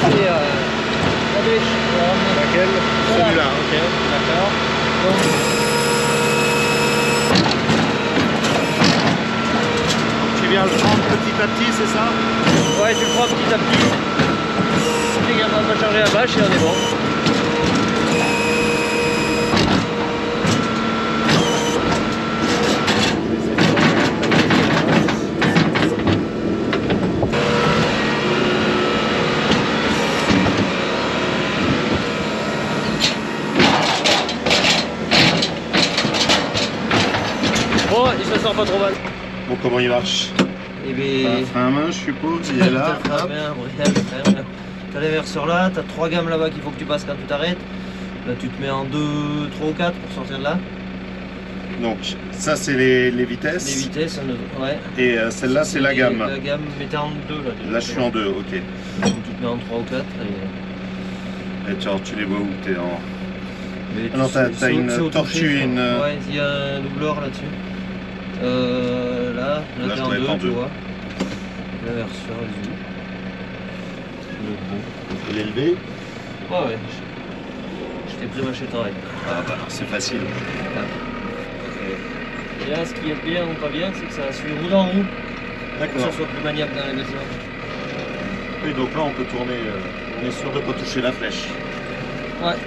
c'est la bêche. Laquelle? Voilà. Celui-là, ok, d'accord. Tu viens le prendre petit à petit, c'est ça? Ouais, tu le prends petit à petit. Tu es capable de charger la bâche et on est bon. Bon, il se sort pas trop mal. Bon, comment il marche? Et bien... Frein à main, je suppose, il est là. T'as les verseurs là, t'as 3 gammes là-bas qu'il faut que tu passes quand tu t'arrêtes. Là tu te mets en 2, 3 ou 4 pour sortir de là. Donc, ça c'est les vitesses. Les vitesses, ouais. Et celle-là c'est la gamme. La gamme, mais t'es en 2 là déjà. Là je suis en 2, ok. Donc, tu te mets en 3 ou 4. Et tu les vois où t'es en... Mais Ah non, t'as une tortue et une... Ouais, il y a un doubleur là-dessus. Là t'es en 2, tu vois. La version, Et l'élevé. Ouais. Je t'ai pris ma chez travail. Ah bah alors c'est facile. Et là, ce qui est bien ou pas bien, c'est que ça suit roue en roue. Pour que ça soit plus maniable dans les bâtiments. Oui, donc là on peut tourner, on est sûr de ne pas toucher la flèche. Ouais.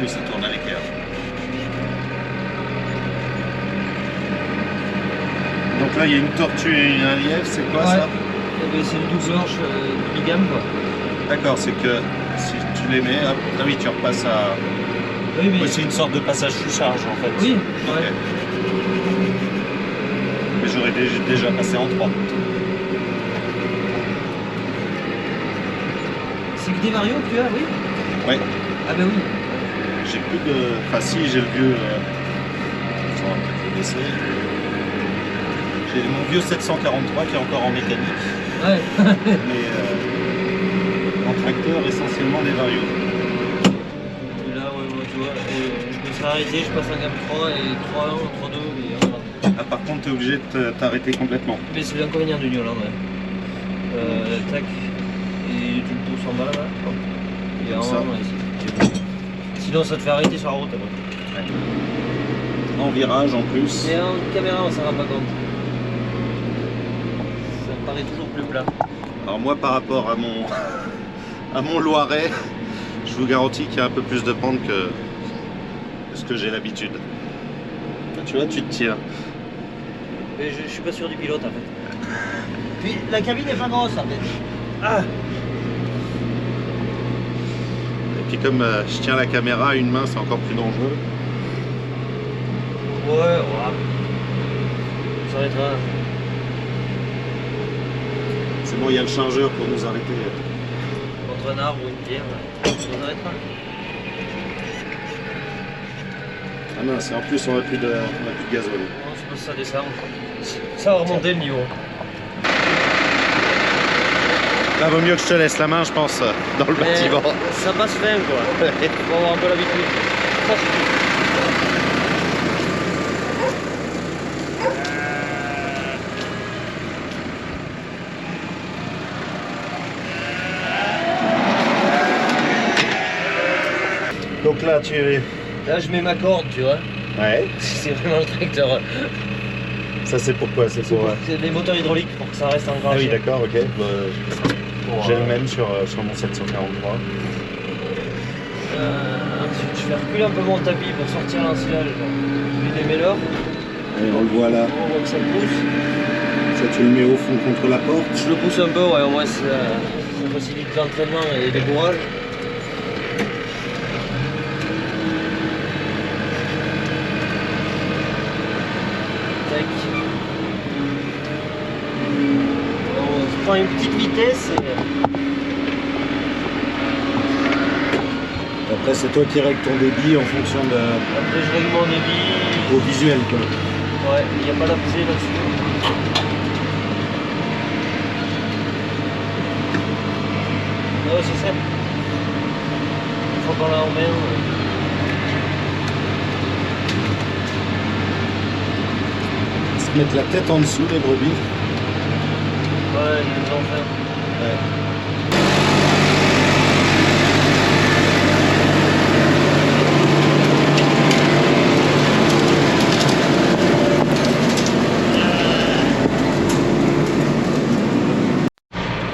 Oui, ça tourne à l'équerre. Donc là il y a une tortue et un lièvre, c'est quoi ça? C'est une doubleur bigame quoi. D'accord, c'est que si tu les mets, hop, ah oui, tu repasses à... Oui, mais... c'est une sorte de passage sous charge en fait. Oui, okay. Ouais. Mais j'aurais déjà passé en 3. C'est que des varios que tu as, oui? Ouais. Ah ben oui. J'ai plus de... Enfin si, j'ai le vieux... On va peut-être le baisser. J'ai mon vieux 743 qui est encore en mécanique. Ouais. Mais en tracteur, essentiellement des varios. Et là, ouais, tu vois, je me serais arrêté, je passe en gamme 3 et 3.1, 3.2 et voilà. Ah, par contre, tu es obligé de t'arrêter complètement. Mais c'est l'inconvénient du Niolan, ouais. Tac. Et tu le pousses en bas là. Hop. Et en haut, ici. Sinon, ça te fait arrêter sur la route après. Ouais. En virage en plus. Et en caméra, on s'en rend pas compte. Ça me paraît toujours plus plat. Alors moi, par rapport à mon Loiret, je vous garantis qu'il y a un peu plus de pente que ce que j'ai l'habitude. Tu vois, tu te tiens. Mais je suis pas sûr du pilote en fait. Puis la cabine est pas grosse en fait. Ah. Et puis comme je tiens la caméra à une main, c'est encore plus dangereux. Ouais, ouais. Ça va être... C'est bon, il y a le changeur pour nous arrêter. Contre un arbre ou une pierre, ça nous arrête pas. Ah mince, et en plus on n'a plus de gasoil. Non, je pense que ça descend. Ça va remonter le niveau. Là, vaut mieux que je te laisse la main, je pense, dans le bâtiment. Ça passe fin quoi. Faut avoir un peu l'habitude. Ça, c'est tout. Donc là, Là, je mets ma corde, tu vois. Ouais. C'est vraiment le tracteur. Ça, c'est pourquoi? C'est pour... C'est les moteurs hydrauliques pour que ça reste encore. Ah oui, d'accord, ok. J'ai le même sur mon 743. Ensuite, je vais reculer un peu mon tapis pour sortir l'ensilage du démêleur. Et on le voit là. On voit que ça pousse. Ça, tu le mets au fond contre la porte. Je le pousse un peu, ouais, au moins ça facilite l'entraînement et le débourrage. Tac. On prend une petite vitesse et... Après, c'est toi qui règles ton débit en fonction de... Après, je règle mon débit. au visuel, quoi. Ouais, il n'y a pas la pesée là-dessus. Non, c'est ça. Une fois qu'on l'a en main. Se mettre la tête en dessous des brebis. Ouais, Ouais, ils ont fait.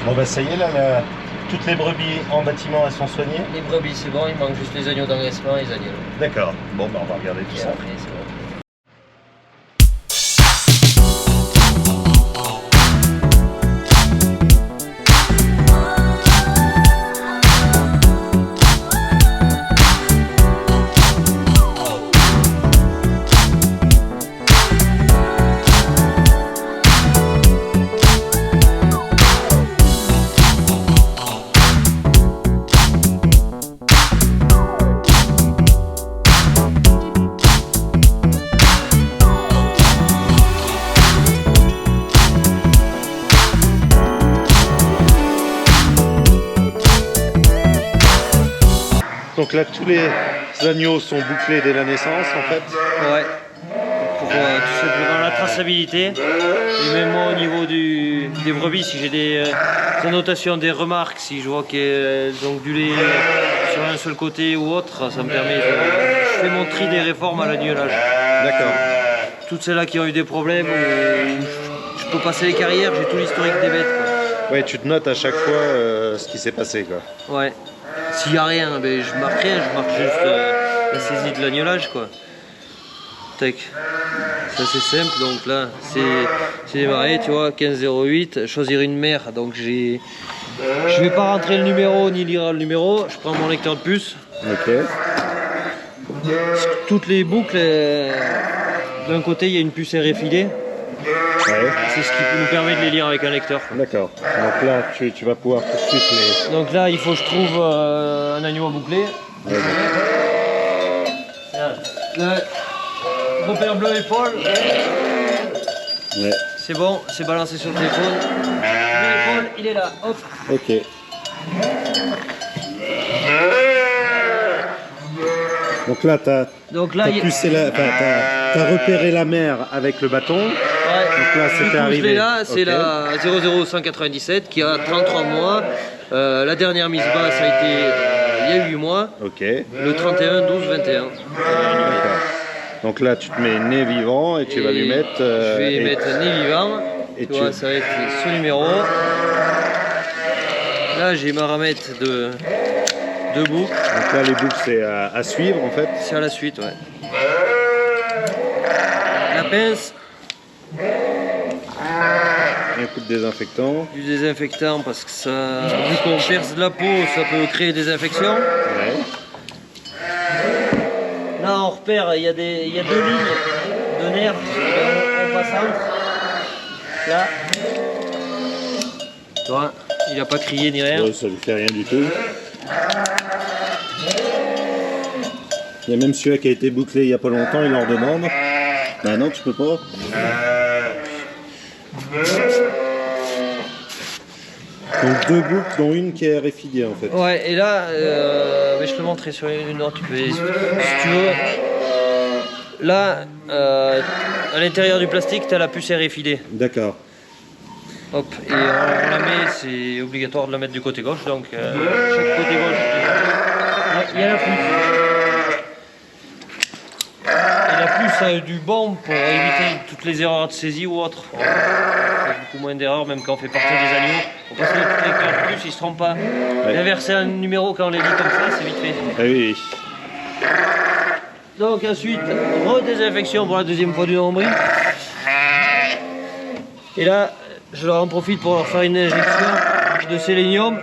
Bon bah ça y est là, toutes les brebis en bâtiment elles sont soignées. Les brebis c'est bon, il manque juste les agneaux d'engraissement et les agneaux. D'accord, bon bah on va regarder tout Et ça. après c'est bon. Donc là tous les agneaux sont bouclés dès la naissance en fait. Ouais, pour tout simplement la traçabilité. Et même moi au niveau des brebis, si j'ai des annotations, des remarques, si je vois qu'elles ont du lait sur un seul côté ou autre, ça me permet de... Je fais mon tri des réformes à l'agnelage. D'accord. Toutes celles-là qui ont eu des problèmes, où je peux passer les carrières, j'ai tout l'historique des bêtes. Quoi. Ouais, tu te notes à chaque fois ce qui s'est passé quoi. Ouais. S'il n'y a rien, ben, je marque rien, je marque juste la saisie de l'agnelage quoi. Tac. Ça c'est simple, donc là c'est démarré, tu vois, 15,08, choisir une mère, donc je vais pas rentrer le numéro ni lire le numéro, je prends mon lecteur de puce. Ok. Toutes les boucles, d'un côté il y a une puce RFID. Ouais. C'est ce qui nous permet de les lire avec un lecteur. D'accord. Donc là tu vas pouvoir tout de suite les... Donc là il faut que je trouve un agneau à boucler. Ouais, Là, repère bleu épaule. ouais. C'est bon, c'est balancé sur le téléphone. Bleu épaule, il est là. Hop. Ok. Donc là t'as repéré la mère avec le bâton. Ouais. Donc là c'était arrivé. Là, c'est Ok. la 00197 qui a 33 mois. La dernière mise basse a été il y a 8 mois. Ok. Le 31, 12, 21. D'accord. Donc là tu te mets nez vivant et tu vas lui mettre... je vais mettre nez vivant. et Tu vois, ça va être ce numéro. Là j'ai ma ramette de boucles. Donc là les boucles c'est à suivre en fait. C'est à la suite, ouais. La pince. Un coup de désinfectant. Du désinfectant parce que ça, vu qu'on perce de la peau, ça peut créer des infections. Ouais. Là on repère, il y a 2 lignes de nerfs, on passe entre. Là. Tu vois, il n'a pas crié ni rien. Ouais, ça lui fait rien du tout. Il y a même celui-là qui a été bouclé il y a pas longtemps, il leur demande. Bah non, tu peux pas. Donc 2 boucles dont une qui est RFID en fait. Ouais, et là, mais je te montrerai sur une autre, si tu veux. Là, à l'intérieur du plastique, tu as la puce RFID. D'accord. Hop, et on la met, c'est obligatoire de la mettre du côté gauche, donc chaque côté gauche, il y a la puce. Et la puce a du bon pour éviter toutes les erreurs de saisie ou autres. On fait beaucoup moins d'erreurs, même quand on fait partir des agneaux. On passe notre lecteur de puce, il se trompe pas. Ouais. Et inverser un numéro quand on les lit comme ça, c'est vite fait. Ah oui. Donc ensuite, redésinfection pour la deuxième fois du nombril. Et là, je leur en profite pour leur faire une injection de sélénium.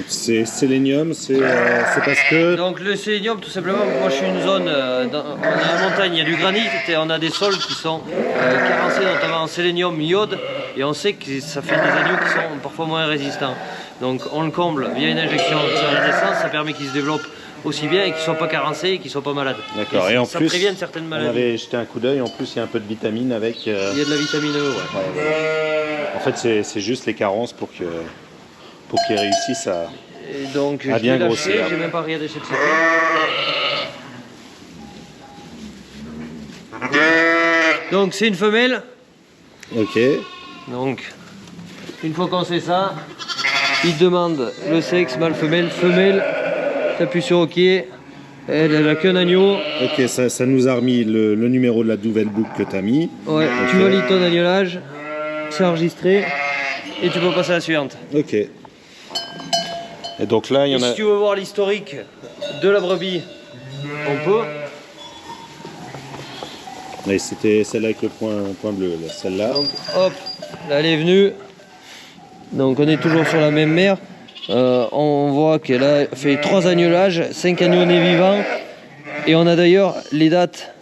C'est sélénium, c'est parce que... Donc le sélénium, tout simplement, moi je suis une zone, on est en montagne, il y a du granit et on a des sols qui sont carencés notamment en sélénium, iode, et on sait que ça fait des agneaux qui sont parfois moins résistants. Donc on le comble via une injection sur la naissance, ça permet qu'ils se développent aussi bien et qu'ils ne soient pas carencés et qu'ils ne soient pas malades. D'accord, et en ça plus, prévient certaines on maladies. avait jeté un coup d'œil, en plus il y a un peu de vitamine avec... Il y a de la vitamine E, ouais. En fait c'est juste les carences pour qu'ils réussissent à... Et donc Ah, je bien l'ai grossir. lâché, j'ai même pas regardé chez le sapin. Donc c'est une femelle. Ok. Donc Une fois qu'on sait ça, il te demande le sexe, mâle, femelle. Femelle, t'appuies sur OK. Elle a qu'un agneau. Ok, ça nous a remis le numéro de la nouvelle boucle que tu as mis. Ouais, Okay. Tu valides ton agnolage, c'est enregistré et tu peux passer à la suivante. Ok. Et donc là, il y en a. Si tu veux voir l'historique de la brebis, on peut. Oui, c'était celle avec le point bleu, celle-là. Donc hop, là elle est venue. Donc on est toujours sur la même mère. On voit qu'elle a fait 3 agnolages, 5 agneaux nés vivants. Et on a d'ailleurs les dates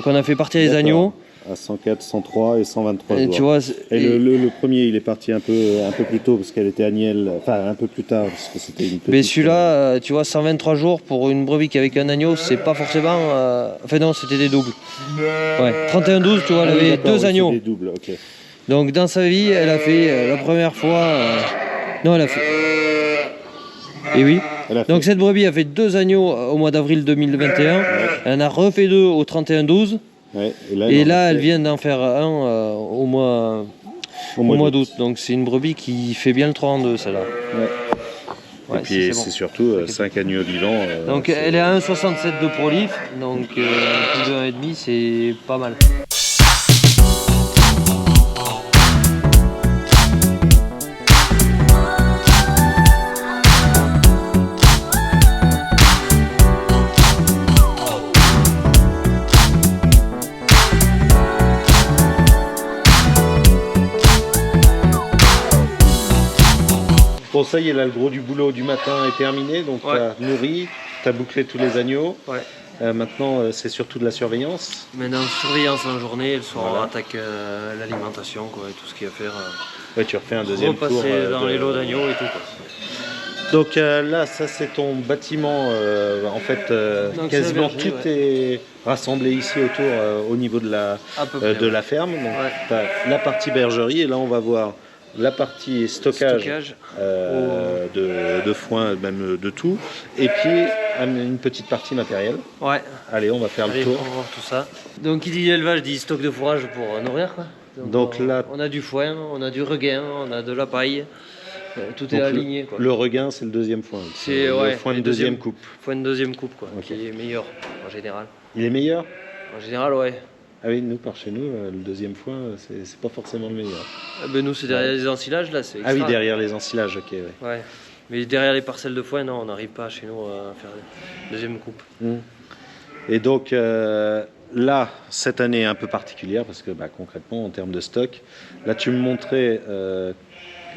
qu'on a fait partir les agneaux. À 104, 103 et 123 et jours. Tu vois, et le premier, il est parti un peu plus tôt parce qu'elle était agnelle, enfin un peu plus tard parce que c'était une petite. Mais celui-là, tu vois, 123 jours pour une brebis qui avec un agneau, c'est pas forcément. Enfin non, c'était des doubles. Ouais, 31-12, tu vois, elle avait 2 agneaux. Des doubles, ok. Donc dans sa vie, elle a fait la première fois. Non, elle a fait. Et oui. Donc cette brebis a fait 2 agneaux au mois d'avril 2021. Ouais. Elle en a refait 2 au 31-12. Ouais, et là elle vient d'en faire un au mois d'août. Donc c'est une brebis qui fait bien le 3 en 2, celle-là. Ouais, et puis c'est surtout 5 agneaux vivants. Donc elle est à 1,67 de prolif. Donc plus de 1,5, c'est pas mal. Bon, ça y est, là, le gros du boulot du matin est terminé, donc tu as nourri, tu as bouclé tous les agneaux. Ouais. Maintenant, c'est surtout de la surveillance. Maintenant, surveillance en journée, le soir, on attaque l'alimentation, quoi, et tout ce qu'il y a à faire. Ouais, tu refais un deuxième tour. Repasser dans les lots d'agneaux et tout, quoi. Donc là, ça c'est ton bâtiment, en fait, quasiment tout est rassemblé ici autour, au niveau de la ferme. Donc tu as la partie bergerie, et là on va voir la partie stockage. De foin, même de tout, et puis une petite partie matérielle. Ouais. Allez, on va faire le tour. On va voir tout ça. Donc qui dit élevage dit stock de fourrage pour nourrir, quoi. Donc là, on a du foin, on a du regain, on a de la paille. Tout est aligné, quoi. Le regain, c'est le deuxième foin. C'est le foin de deuxième coupe. Foin de deuxième coupe, quoi, qui est meilleur en général. Il est meilleur ? En général, ouais. Ah oui, nous, par chez nous, le deuxième foin, c'est pas forcément le meilleur. Ben nous, c'est derrière les ensilages, là, c'est extra. Ah oui, derrière les ensilages, ok, ouais. Mais derrière les parcelles de foin, non, on n'arrive pas chez nous à faire deuxième coupe. Et donc, là, cette année est un peu particulière, parce que concrètement, en termes de stock, là, tu me montrais...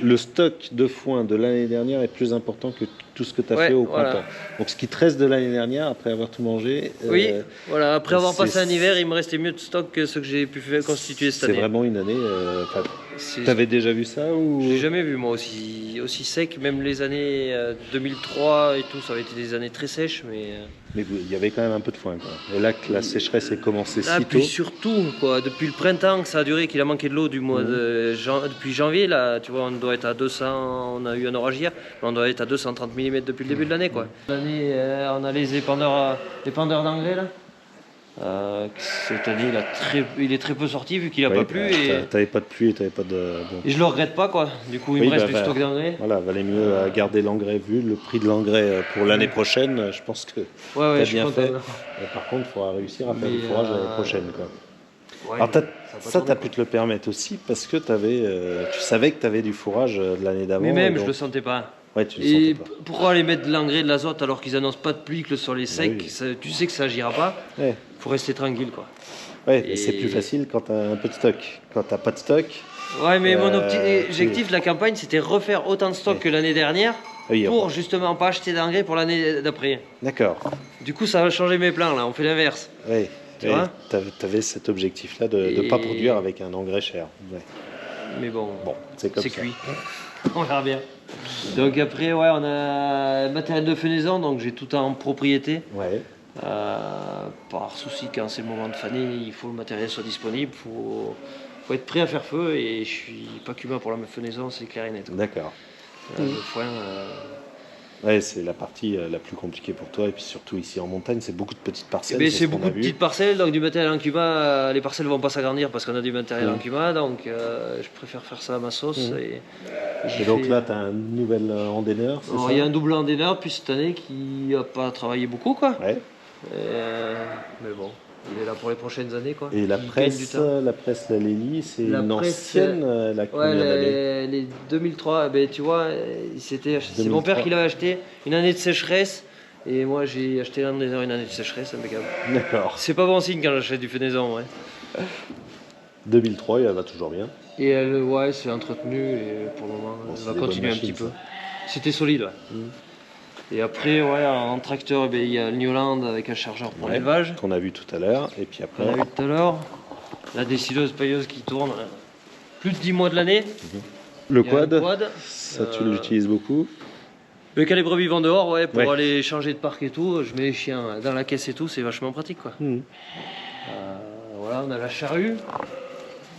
le stock de foin de l'année dernière est plus important que tout ce que tu as fait au printemps. Donc ce qui te reste de l'année dernière, après avoir tout mangé... Oui, voilà, après avoir passé un hiver, il me restait mieux de stock que ce que j'ai pu constituer cette année. C'est vraiment une année... tu avais déjà vu ça ou... Je l'ai jamais vu, moi, aussi sec. Même les années 2003 et tout, ça avait été des années très sèches, mais... Mais il y avait quand même un peu de foin, quoi. Et là que la sécheresse est commencée si tôt. Puis surtout, quoi, depuis le printemps que ça a duré, qu'il a manqué de l'eau du mois depuis janvier, là, tu vois, on doit être à 200, on a eu un orage hier, mais on doit être à 230 mm depuis le début de l'année, quoi. L'année, on a les épandeurs d'engrais, là. Cette année, il est très peu sorti vu qu'il n'a pas plu. T'avais pas de pluie et t'avais pas de... Et je le regrette pas, quoi. Du coup, il me reste du stock d'engrais. Voilà, valait mieux garder l'engrais vu le prix de l'engrais pour l'année prochaine. Je pense que t'as bien fait. Par contre, il faudra réussir à faire du fourrage l'année prochaine, quoi. Alors t'as pu te le permettre aussi parce que tu savais que t'avais du fourrage de l'année d'avant. Mais même, je le sentais pas. Ouais, tu le sentais pas. Pourquoi aller mettre de l'engrais, de l'azote alors qu'ils annoncent pas de pluie, que le sol est sec, tu sais que ça agira pas. Faut rester tranquille, quoi. Ouais, et c'est plus facile quand t'as un peu de stock. Quand t'as pas de stock. Ouais, mais mon objectif de la campagne, c'était refaire autant de stock que l'année dernière pour justement pas acheter d'engrais pour l'année d'après. D'accord. Du coup, ça va changer mes plans, là. On fait l'inverse. Oui. Tu avais cet objectif-là de ne pas produire avec un engrais cher. Ouais. Mais bon, c'est cuit. On verra bien. Donc après, on a matériel de fenaison, donc j'ai tout en propriété. Ouais. Par souci, quand c'est le moment de faner, il faut que le matériel soit disponible, faut être prêt à faire feu, et je suis pas cubain pour la fenaison, c'est clair et net. D'accord. Le foin... Ouais, c'est la partie la plus compliquée pour toi, et puis surtout ici en montagne, c'est beaucoup de petites parcelles. C'est beaucoup de petites parcelles, donc du matériel en cuba, les parcelles vont pas s'agrandir parce qu'on a du matériel en cuba, donc je préfère faire ça à ma sauce. Et donc là, tu as un nouvel endaineur, c'est ça? Il y a un double endaineur depuis cette année qui n'a pas travaillé beaucoup, quoi. Ouais. Mais bon, il est là pour les prochaines années, quoi. Et Il gagne du temps. la presse Lely, c'est La une presse, ancienne, elle a combien d'années? les 2003, ben, tu vois, c'est mon père 2003. qui l'avait acheté, une année de sécheresse, et moi j'ai acheté l'endaineur une année de sécheresse, impeccable. D'accord. C'est pas bon signe quand j'achète du fenaison, ouais. 2003, et elle va toujours bien. Et elle, ouais, c'est entretenu, et pour le moment, Bon, elle c'est va des continuer bonnes un petit machines, peu. C'était solide, ouais. Et après, ouais, en tracteur, ben, il y a le Newland avec un chargeur pour Ouais, l'élevage, qu'on a vu tout à l'heure. Et puis après, qu'on a vu tout à l'heure. La décileuse pailleuse qui tourne plus de 10 mois de l'année. le Il y a un quad, quad. ça tu l'utilises beaucoup. Mais quand les brebis vont dehors, ouais, pour Ouais. aller changer de parc et tout, je mets les chiens dans la caisse et tout, c'est vachement pratique, quoi. Mhm. Voilà, on a la charrue.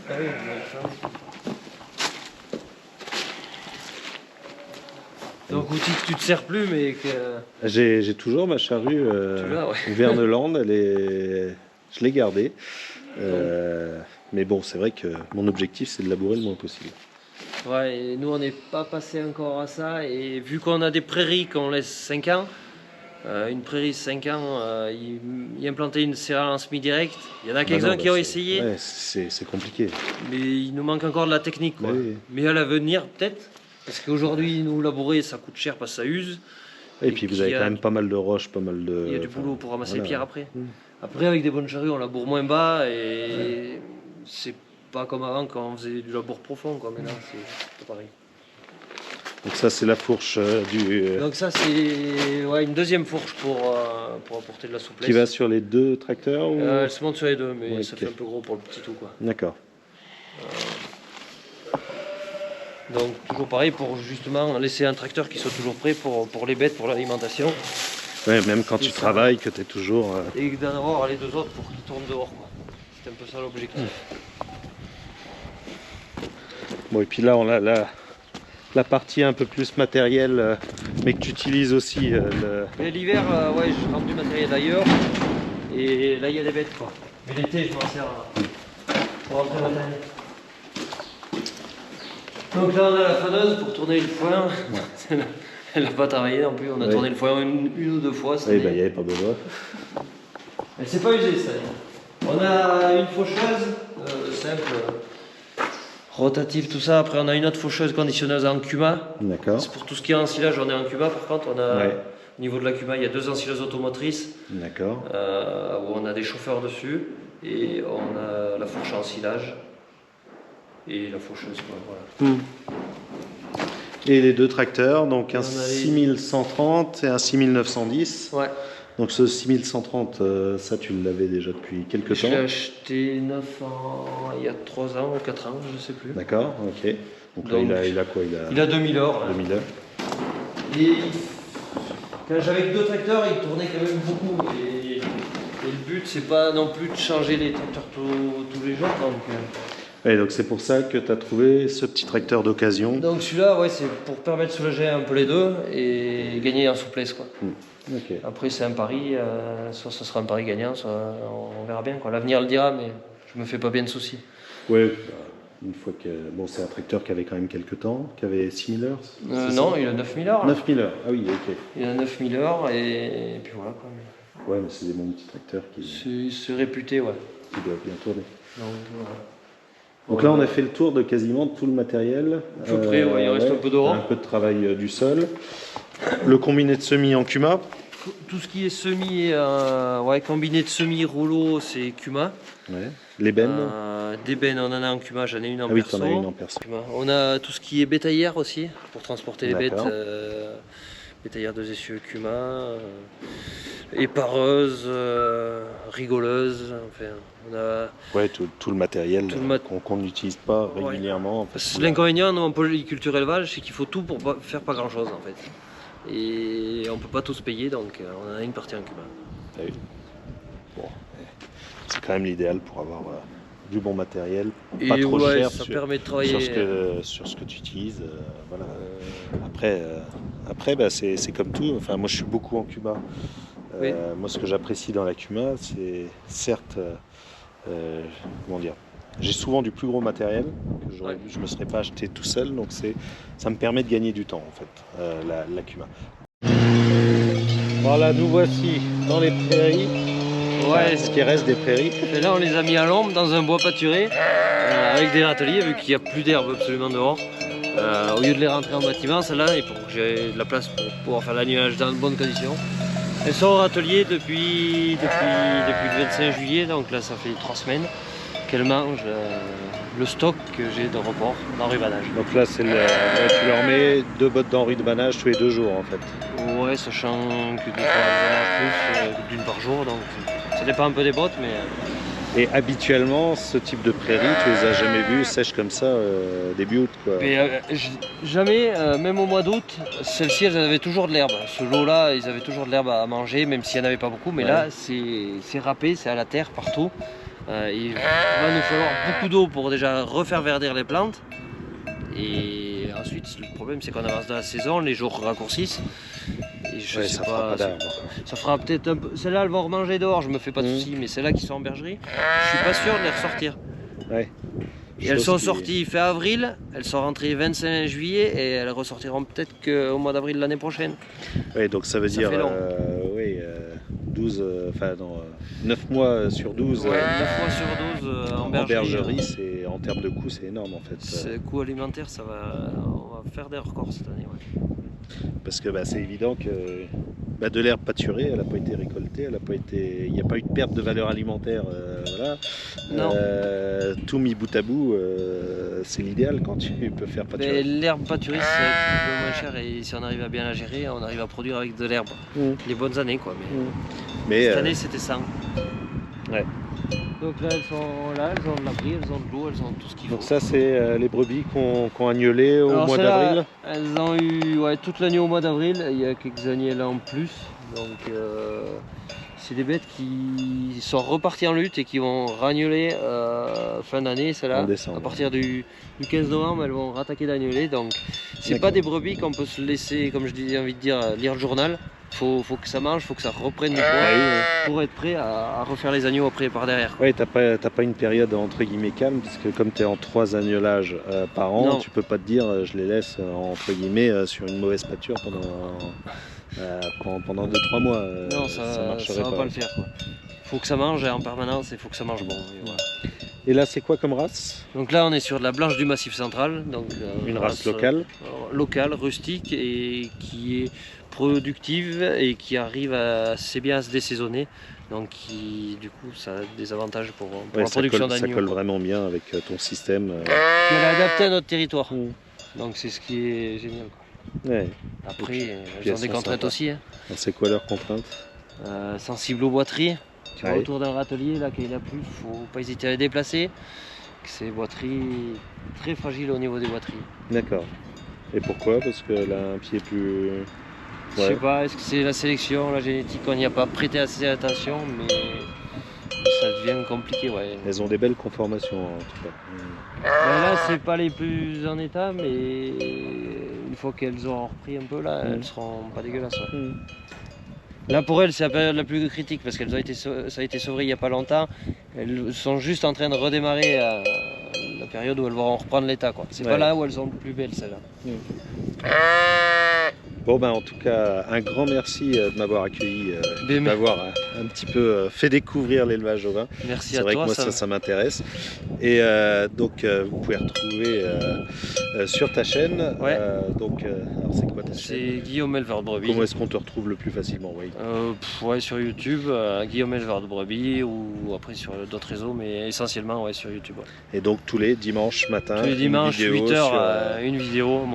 Ah oui, on a la charrue. Donc outil que tu te sers plus, mais que J'ai toujours ma charrue tu l'as, ouais. Verneland, je l'ai gardée. Mais bon, c'est vrai que mon objectif, c'est de labourer le moins possible. Ouais, et nous on n'est pas passé encore à ça, et vu qu'on a des prairies qu'on laisse 5 ans, une prairie 5 ans, y implanter une céréale en semi-direct, il y en a quelques-uns qui ont essayé, Ouais, c'est compliqué. mais il nous manque encore de la technique, quoi. Oui. Mais à l'avenir peut-être, parce qu'aujourd'hui nous labourer ça coûte cher parce que ça use. Et puis vous avez qu'il y a- quand même pas mal de roches, pas mal de... Il y a du boulot pour ramasser voilà. les pierres après. Mm. Après avec des bonnes charrues on laboure moins bas et c'est pas comme avant quand on faisait du labour profond, quoi. Maintenant c'est pas pareil. Donc ça, c'est la fourche Donc ça c'est ouais, une deuxième fourche pour apporter de la souplesse. qui va sur les deux tracteurs ou... Elle se monte sur les deux, mais Ouais, ça ok. fait un peu gros pour le petit tout, quoi. D'accord. Donc toujours pareil pour justement laisser un tracteur qui soit toujours prêt pour les bêtes, pour l'alimentation. Ouais, même quand C'est tu ça. travailles, que tu es toujours... Et d'en avoir les deux autres pour qu'ils tournent dehors, quoi. C'est un peu ça l'objectif. Bon, et puis là, on a la partie un peu plus matérielle, mais que tu utilises aussi. Mais l'hiver, ouais, je rentre du matériel ailleurs. Et là, il y a des bêtes, quoi. Mais l'été, je m'en sers pour rentrer le matériel. Donc là, on a la faneuse pour tourner le foin. Elle n'a pas travaillé non plus. On a Ouais. tourné le foin une ou deux fois. cette Oui, année. il n'y avait pas besoin. Elle s'est pas usée, ça. On a une faucheuse simple, rotative, tout ça. Après, on a une autre faucheuse conditionneuse en Cuma. D'accord. C'est pour tout ce qui est ensilage, on est en Cuma. Par contre, on a, Ouais. au niveau de la Cuma, il y a 2 ensileuses automotrices D'accord. où on a des chauffeurs dessus. Et on a la fourche à ensilage et la faucheuse, quoi, voilà. Et les deux tracteurs, donc Et un on a les- 6130 et un 6910. Ouais. Donc ce 6130, ça tu l'avais déjà depuis quelques Je l'ai temps. acheté neuf il y a 3 ans ou 4 ans, je sais plus. D'accord, ok. Donc Donc, là, il a quoi? Il a 2000 heures. 2000 heures. Et quand j'avais que 2 tracteurs, il tournait quand même beaucoup. Et le but, c'est pas non plus de changer les tracteurs tous les jours. Et donc c'est pour ça que tu as trouvé ce petit tracteur d'occasion. Donc celui-là, ouais, c'est pour permettre de soulager un peu les deux et gagner en souplesse, quoi. Ok. Après, c'est un pari, soit ce sera un pari gagnant, soit on verra bien, quoi. L'avenir le dira, mais je me fais pas bien de soucis. Ouais, une fois que... Bon, c'est un tracteur qui avait quand même quelques temps, qui avait 6000 heures. c'est Non, ça il a 9000 heures. Là. 9000 heures, ah oui, ok. Il a 9000 heures et puis voilà, quoi. Ouais, mais c'est des bons petits tracteurs C'est réputé, ouais. qui doivent bien tourner. Donc, voilà. Donc là, on a fait le tour de quasiment tout le matériel. À peu près, ouais, il reste un peu d'Europe. Un peu de travail du sol. Le combiné de semis en Cuma. Tout ce qui est semi, ouais, combiné de semi, rouleau, c'est Cuma. Ouais. L'ébène. Des bennes, on en a en Cuma, j'en ai une en Ah oui, perso. t'en as une en perso. Cuma. On a tout ce qui est bétaillère aussi, pour transporter les bêtes. D'accord. Bétaillère 2 essieux Cuma, épareuse, rigoleuse. Enfin, on a... Ouais, tout le matériel Tout le qu'on n'utilise pas Ouais. régulièrement. Parce que- L'inconvénient, nous, en polyculture élevage, c'est qu'il faut tout pour faire pas grand chose en fait. Et on peut pas tous payer, donc on en a une partie en Cuma. Ah oui. Bon, c'est quand même l'idéal pour avoir du bon matériel, pas Et trop ouais, cher ça sur, permet de travailler. sur ce que tu utilises. Voilà. Après bah, c'est comme tout. Enfin, moi, je suis beaucoup en Cuma. Oui. Moi, ce que j'apprécie dans la Cuma, c'est certes, comment dire, j'ai souvent du plus gros matériel que je me serais pas acheté tout seul, donc ça me permet de gagner du temps en fait, la Cuma. Voilà, nous voici dans les prairies, Ouais, ce qui reste des prairies. Et là on les a mis à l'ombre dans un bois pâturé avec des râteliers vu qu'il n'y a plus d'herbe absolument dehors. Au lieu de les rentrer en bâtiment, celles-là, et pour que j'ai de la place pour pouvoir faire l'annulage dans de bonnes conditions. Elles sont au râtelier depuis le 25 juillet, donc là ça fait 3 semaines qu'elles mangent le stock que j'ai de report d'enrubanage. Donc là, tu leur mets 2 bottes d'enrubanage tous les 2 jours en fait. Ouais, sachant que des fois elles en mangent plus d'une par jour, donc ça dépend un peu des bottes, mais... Et habituellement, ce type de prairie, tu les as jamais vues sèches comme ça début août quoi. Mais jamais, même au mois d'août, celles-ci elles avaient toujours de l'herbe. Ce lot-là, ils avaient toujours de l'herbe à manger, même s'il n'y en avait pas beaucoup. Mais là, c'est râpé, c'est à la terre partout. Il va nous falloir beaucoup d'eau pour déjà refaire verdir les plantes. Et ensuite, le problème c'est qu'on avance dans la saison, les jours raccourcissent. Et je sais pas, ça fera peut-être un peu. Celles-là, elles vont remanger dehors, je me fais pas de soucis, mais celles-là qui sont en bergerie, je suis pas sûr de les ressortir. Ouais. Et elles sont sorties fin avril, elles sont rentrées 25 juillet et elles ressortiront peut-être qu'au mois d'avril l'année prochaine. Oui, donc ça veut dire 12, 9 mois sur 12. Ouais, 9 mois sur 12 en bergerie. En termes de coût, c'est énorme en fait. Le coût alimentaire, on va faire des records cette année. Ouais. Parce que c'est évident que de l'herbe pâturée, elle n'a pas été récoltée, il n'y a pas eu de perte de valeur alimentaire. Voilà. Non. Tout mis bout à bout, c'est l'idéal quand tu peux faire pâturer. L'herbe pâturée, c'est un peu moins cher et si on arrive à bien la gérer, on arrive à produire avec de l'herbe. Les bonnes années quoi. Mais cette année, c'était ça. Ouais. Donc là, elles ont de l'abri, elles ont de l'eau, elles ont tout ce qu'il faut. Donc ça, c'est les brebis qu'on agnolé au mois d'avril. Elles ont eu toute l'année au mois d'avril, il y a quelques années là en plus. Donc c'est des bêtes qui sont reparties en lutte et qui vont ragnoler fin d'année, celle-là. À partir du 15 novembre, elles vont rattaquer d'agnoler. Donc c'est pas des brebis qu'on peut se laisser, comme j'ai envie de dire, lire le journal. Faut que ça mange, faut que ça reprenne du poids pour être prêt à refaire les agneaux après par derrière. Oui, t'as pas une période entre guillemets calme, puisque comme tu es en 3 agnolages par an, tu peux pas te dire je les laisse entre guillemets sur une mauvaise pâture pendant 2-3 mois. Non, ça va pas le faire. Faut que ça mange en permanence et faut que ça mange bon. Et là, c'est quoi comme race? Donc là, on est sur de la blanche du Massif central, donc une race locale, rustique et qui est productive et qui arrive assez bien à se désaisonner. Donc du coup, ça a des avantages pour la production d'agneaux. Ça colle vraiment bien avec ton système. Elle est adaptée à notre territoire. Donc c'est ce qui est génial. Ouais. Après, elles ont des contraintes aussi. Hein. C'est quoi leurs contraintes? Sensible aux boiteries. Tu vois, autour d'un râtelier, là, qu'il y en a plus, faut pas hésiter à les déplacer. C'est des boiteries très fragiles au niveau des boiteries. D'accord. Et pourquoi? Parce qu'elle a un pied plus... Je sais pas, est-ce que c'est la sélection, la génétique, on n'y a pas prêté assez attention, mais ça devient compliqué, ouais. Elles ont des belles conformations en tout cas. Là, c'est pas les plus en état, mais une fois qu'elles auront repris un peu, là, elles seront pas dégueulasses. Ouais. Là, pour elles, c'est la période la plus critique parce qu'elles ont été, ça a été sauvé il n'y a pas longtemps. Elles sont juste en train de redémarrer la période où elles vont reprendre l'état. C'est pas là où elles sont le plus belles, celles-là. Bon en tout cas, un grand merci de m'avoir accueilli, de m'avoir un petit peu fait découvrir l'élevage au vin. Merci à toi. C'est vrai que moi ça m'intéresse. Et donc vous pouvez retrouver sur ta chaîne. Ouais. Alors c'est quoi ta chaîne? C'est Guillaume Éleveur de Brebis. Comment est-ce qu'on te retrouve le plus facilement? Sur YouTube, Guillaume Éleveur de Brebis ou après sur d'autres réseaux, mais essentiellement sur YouTube. Ouais. Et donc tous les dimanches matin, tous les dimanches 8h, une vidéo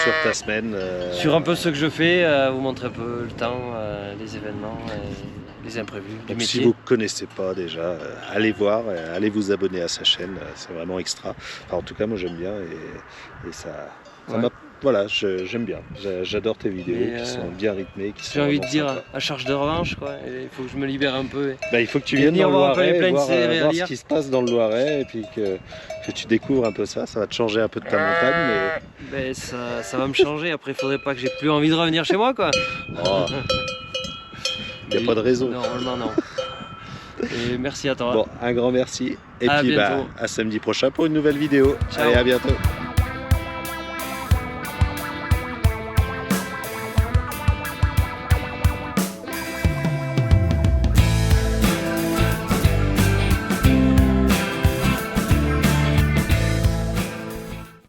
sur ta semaine. Sur un peu ce que je fais, vous montrer un peu le temps, les événements, les imprévus du métier. Si vous ne connaissez pas déjà, allez voir, allez vous abonner à sa chaîne, c'est vraiment extra. Enfin, en tout cas, moi j'aime bien et ça m'a... Voilà, j'aime bien, j'adore tes vidéos qui sont bien rythmées. J'ai envie de dire à charge de revanche, il faut que je me libère un peu. Il faut que tu viennes dans le Loiret, voir ce qui se passe dans le Loiret et puis que tu découvres un peu ça va te changer un peu de ta montagne. Mais... ça va me changer, après il faudrait pas que j'ai plus envie de revenir chez moi quoi. Il n'y a pas de raison. Normalement non. Et merci à toi. Bon, un grand merci. Et À puis bientôt. à samedi prochain pour une nouvelle vidéo. Ciao. Allez, à bientôt.